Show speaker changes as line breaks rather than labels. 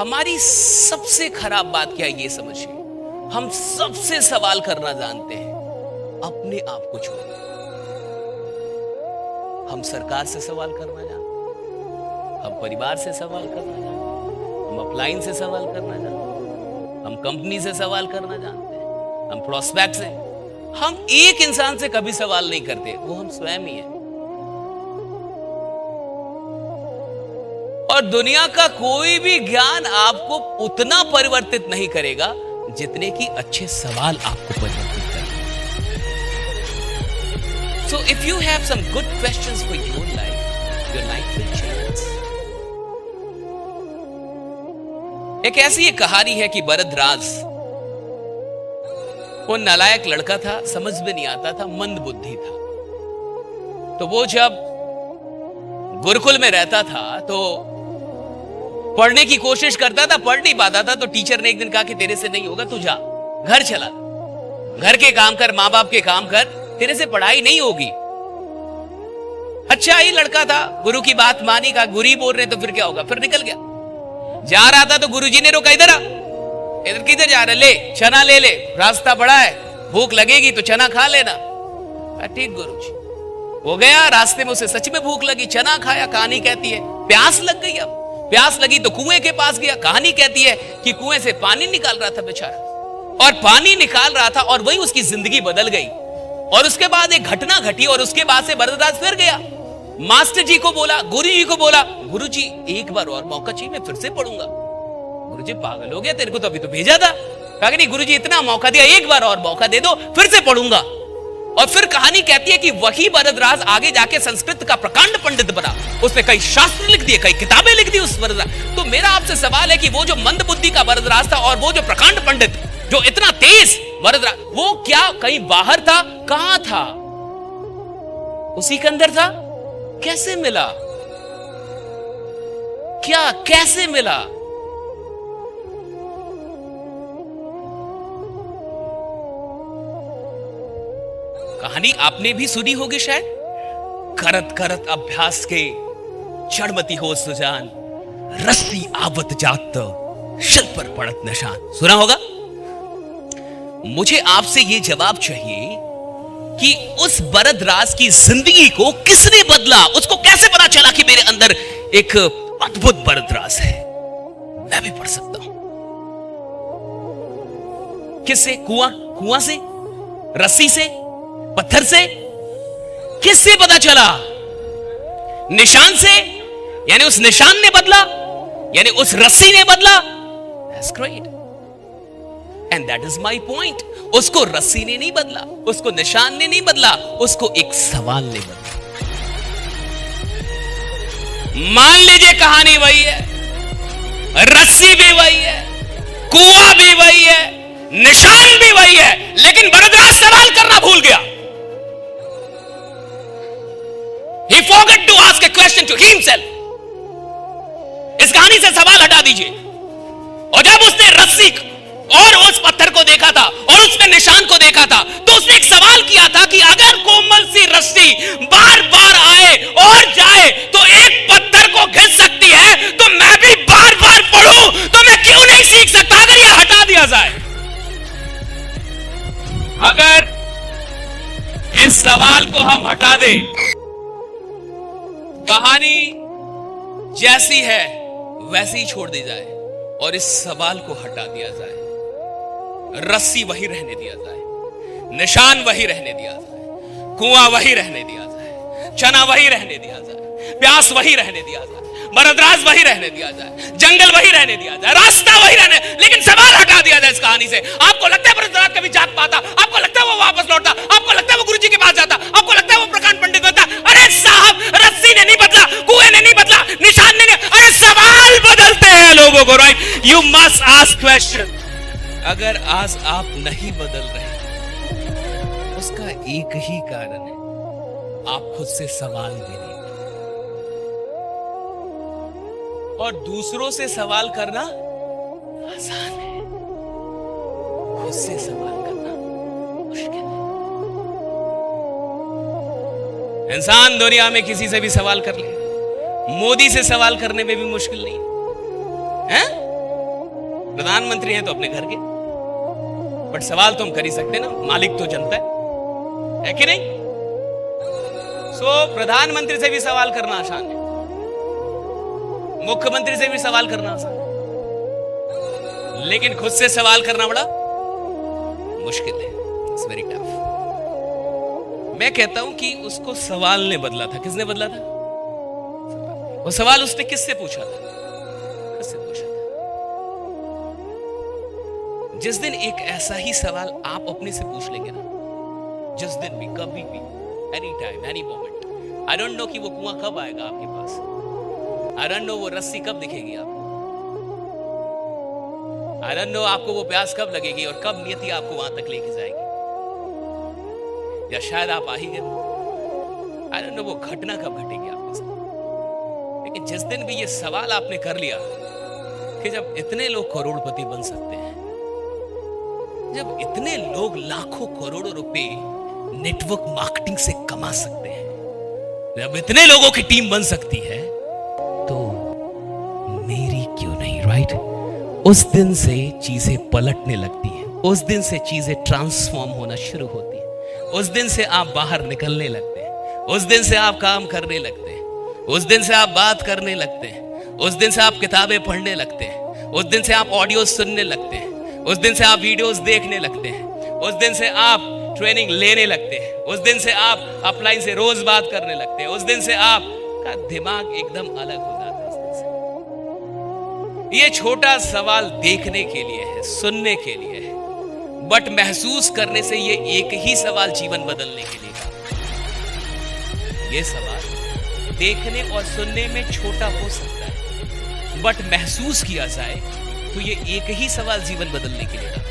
हमारी सबसे खराब बात क्या है ये समझिए, हम सबसे सवाल करना जानते हैं अपने आप को छोड़। हम सरकार से सवाल करना जानते हैं, हम परिवार से सवाल करना जानते हैं, हम अपलाइन से सवाल करना जानते हैं, हम कंपनी से सवाल करना जानते हैं, हम प्रोस्पेक्ट से। हम एक इंसान से कभी सवाल नहीं करते, वो हम स्वयं ही हैं। और दुनिया का कोई भी ज्ञान आपको उतना परिवर्तित नहीं करेगा जितने कि अच्छे सवाल आपको परिवर्तित करेंगे। So if you have some good questions for your life will change. एक ऐसी एक कहानी है कि बरदराज, वो नालायक लड़का था, समझ में नहीं आता था, मंद बुद्धि था। तो वो जब गुरुकुल में रहता था तो पढ़ने की कोशिश करता था, पढ़ नहीं पाता था। तो टीचर ने एक दिन कहा कि तेरे से नहीं होगा, तू जा, घर चला, घर के काम कर, मां बाप के काम कर, तेरे से पढ़ाई नहीं होगी। अच्छा ही लड़का था, गुरु की बात मानी, कहा गुरु बोल रहे तो फिर क्या होगा, फिर निकल गया। जा रहा था तो गुरुजी ने रोका, इधर आ, इधर किधर जा रहा, ले चना ले ले, रास्ता बड़ा है, भूख लगेगी तो चना खा लेना। ठीक गुरुजी। वो गया, रास्ते में उसे सच में भूख लगी, चना खाया। कहानी कहती है प्यास लग गई। अब प्यास लगी तो कुएं के पास गया। कहानी कहती है कि कुएं से पानी निकाल रहा था बेचारा, और पानी निकाल रहा था और वही उसकी जिंदगी बदल गई। और उसके बाद एक घटना घटी और उसके बाद से बरदराज फिर गया, मास्टर जी को बोला, गुरु जी को बोला, गुरु जी एक बार और मौका चाहिए, मैं फिर से पढ़ूंगा। गुरु जी पागल हो गया, तेरे को तो अभी तो भेजा था। कहा नहीं गुरु जी इतना मौका दिया, एक बार और मौका दे दो, फिर से पढ़ूंगा। और फिर कहानी कहती है कि वही बरदराज आगे जाके संस्कृत का प्रकांड पंडित बना, उसने कई शास्त्र लिख दिए, कई किताबें लिख दी उस बरदराज। तो मेरा आपसे सवाल है कि वो जो मंद बुद्धि का बरदराज था और वो जो प्रकांड पंडित, जो इतना तेज बरदराज, वो क्या कहीं बाहर था? कहां था? उसी के अंदर था। कैसे मिला? क्या कैसे मिला? कहानी आपने भी सुनी होगी शायद। करत करत अभ्यास के चढ़मती हो सुजान, रस्सी आवत जात शिल पर पड़त निशान। सुना होगा। मुझे आपसे यह जवाब चाहिए कि उस बरदराज की जिंदगी को किसने बदला? उसको कैसे पता चला कि मेरे अंदर एक अद्भुत बरदराज है, मैं भी पढ़ सकता हूं। किससे? कुआं से, रस्सी से, पत्थर से? किससे पता चला? निशान से, यानी उस निशान ने बदला, यानी उस रस्सी ने बदला। That's great. And that is my point. उसको रस्सी ने नहीं बदला, उसको निशान ने नहीं बदला, उसको एक सवाल ने बदला। मान लीजिए कहानी वही है, रस्सी भी वही है, कुआं भी वही है, निशान भी वही है, लेकिन बरदराज सवाल करना भूल गया। He forgot to ask a question to himself. इस कहानी से सवाल हटा दीजिए। और जब उसने रस्सी और उस पत्थर को देखा था और उसके निशान को देखा था, तो उसने एक सवाल किया था कि अगर कोमल सी रस्सी बार बार आए और जाए तो एक पत्थर को घिस सकती है, तो मैं भी बार बार पढ़ूं तो मैं क्यों नहीं सीख सकता? अगर यह हटा दिया जाए, अगर इस सवाल को हम हटा दें, कहानी जैसी है वैसी ही छोड़ दी जाए और इस सवाल को हटा दिया जाए, रस्सी वही रहने दिया जाए, निशान वही रहने दिया जाए, कुआं वही रहने दिया जाए, चना वही रहने दिया जाए, प्यास वही रहने दिया जाए, बरदराज वही रहने दिया जाए, जंगल वही रहने दिया जाए, रास्ता वही रहने, लेकिन सवाल हटा दिया जाए इस कहानी से। आपको लगता है बरदराज कभी जाग पाता? आपको लगता है वो वापस लौटता? आपको लगता है वो गुरुजी के पास जाता? आपको लगता है वो प्रकांड पंडित बनता? अरे साहब, रस्सी ने नहीं बदला, कुएं ने नहीं बदला, निशान ने नहीं, अरे सवाल बदलते हैं लोगों को। Right, you must ask question. अगर आज आप नहीं बदल रहे, उसका एक ही कारण है, आप खुद से सवाल भी नहीं। और दूसरों से सवाल करना आसान है, खुद से सवाल करना मुश्किल है। इंसान दुनिया में किसी से भी सवाल कर ले, मोदी से सवाल करने में भी मुश्किल नहीं है? प्रधानमंत्री हैं तो अपने घर के, बट सवाल तो हम कर ही सकते ना, मालिक तो जनता है कि नहीं? सो प्रधानमंत्री से भी सवाल करना आसान है, मुख्यमंत्री से भी सवाल करना आसान है, लेकिन खुद से सवाल करना बड़ा मुश्किल है। It's very tough. मैं कहता हूं कि उसको सवाल ने बदला था। किसने बदला था? वो सवाल उसने किससे पूछा था? किससे पूछा था? जिस दिन एक ऐसा ही सवाल आप अपने से पूछ लेंगे ना, जिस दिन भी, कभी भी, any time, any moment, I don't know कि वो कुआं कब आएगा आपके पास, आई डोंट नो वो रस्सी कब दिखेगी आपको, आई डोंट नो आपको वो प्यास कब लगेगी और कब नियति आपको वहां तक लेके जाएगी, या शायद आप आ ही गए, आई डोंट नो वो घटना कब घटेगी आपके साथ। लेकिन जिस दिन भी ये सवाल आपने कर लिया कि जब इतने लोग करोड़पति बन सकते हैं, जब इतने लोग लाखों करोड़ों रुपए नेटवर्क मार्केटिंग से कमा सकते हैं, जब इतने लोगों की टीम बन सकती है, तो मेरी क्यों नहीं, राइट? उस दिन से चीजें पलटने लगती हैं, उस दिन से चीजें ट्रांसफॉर्म होना शुरू होती हैं, उस दिन से आप बाहर निकलने लगते हैं, उस दिन से आप काम करने लगते हैं, उस दिन से आप बात करने लगते हैं, उस दिन से आप किताबें पढ़ने लगते हैं, उस दिन से आप ऑडियो सुनने लगते हैं, उस दिन से आप वीडियोस देखने लगते हैं, उस दिन से आप ट्रेनिंग लेने लगते हैं, उस दिन से आप अपलाइन से रोज बात करने लगते हैं, उस दिन से आपका दिमाग एकदम अलग हो जाता है। उस दिन से ये छोटा सवाल देखने के लिए है, सुनने के लिए है, बट महसूस करने से ये एक ही सवाल जीवन बदलने के लिए था। ये सवाल देखने और सुनने में छोटा हो सकता है, बट महसूस किया जाए तो ये एक ही सवाल जीवन बदलने के लिए था।